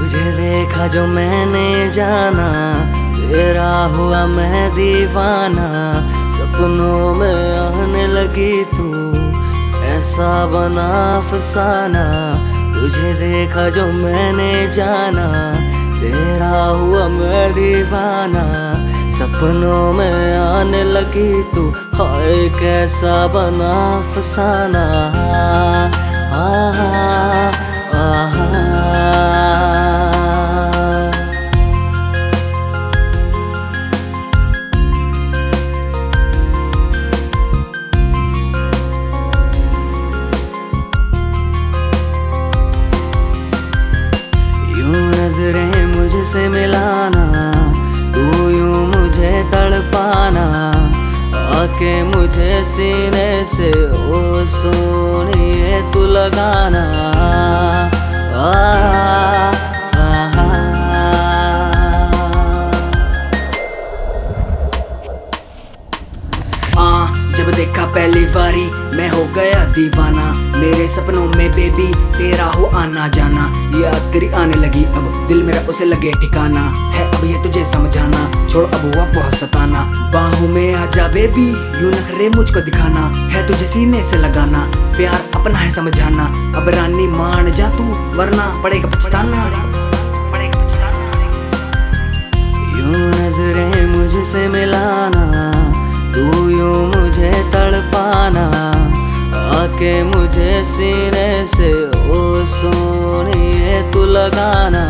तुझे देखा जो मैंने जाना, तेरा हुआ मैं दीवाना। सपनों में आने लगी तू, ऐसा बना अफसाना। तुझे देखा जो मैंने जाना, तेरा हुआ मैं दीवाना। सपनों में आने लगी तू, हाय कैसा बना अफसाना। यूं नजरें मुझसे मिलाना, तू यूं मुझे तड़पाना। आके मुझे सीने से ओ सोनिए तू लगाना। जब देखा पहली बारी मैं हो गया दीवाना। मेरे सपनों में बेबी तेरा हो आना जाना। याद तेरी आने लगी अब, दिल मेरा उसे लगे ठिकाना। है अब ये तुझे समझाना, छोड़ अब वो बहुत सताना। बाहों में आजा बेबी, यूं नखरे मुझको दिखाना। है तुझे सीने से लगाना, प्यार अपना है समझाना। अब रानी मान जा तू, वरना पड़ेगा पछताना। यूं नजरें मुझसे मिलाना, तू यूं मुझे तड़पाना। आके मुझे सीने से ओ सोनिए तू लगाना।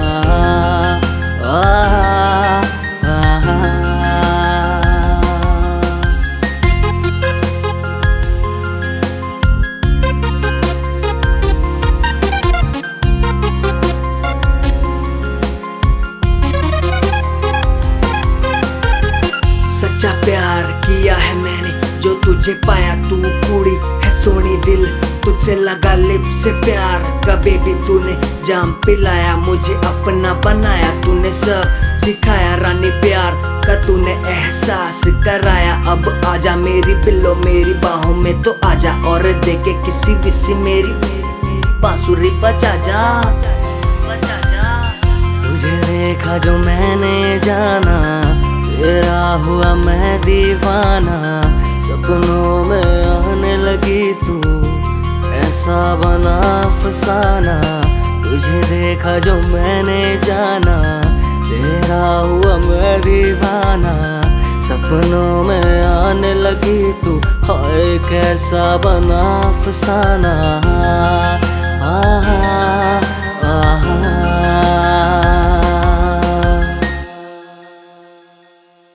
सच्चा प्यार किया है मैंने, जो तुझे पाया तू कुड़ी है सोनी। दिल तुझसे लगा लिप से प्यार का बेबी। तूने जाम पिलाया, मुझे अपना बनाया। तूने सब सिखाया रानी, प्यार का तूने एहसास कराया। अब आजा मेरी पिल्लो, मेरी बाहों में तो आजा। और देखे किसी विसी मेरी बांसुरी बजा जा। तुझे देखा जो मैंने जाना, तेरा हुआ मैं दीवाना। सपनों में आने लगी तू, ऐसा बना अफसाना। तुझे देखा जो मैंने जाना, तेरा हुआ मैं दीवाना। सपनों में आने लगी तू, हाय कैसा बना अफसाना।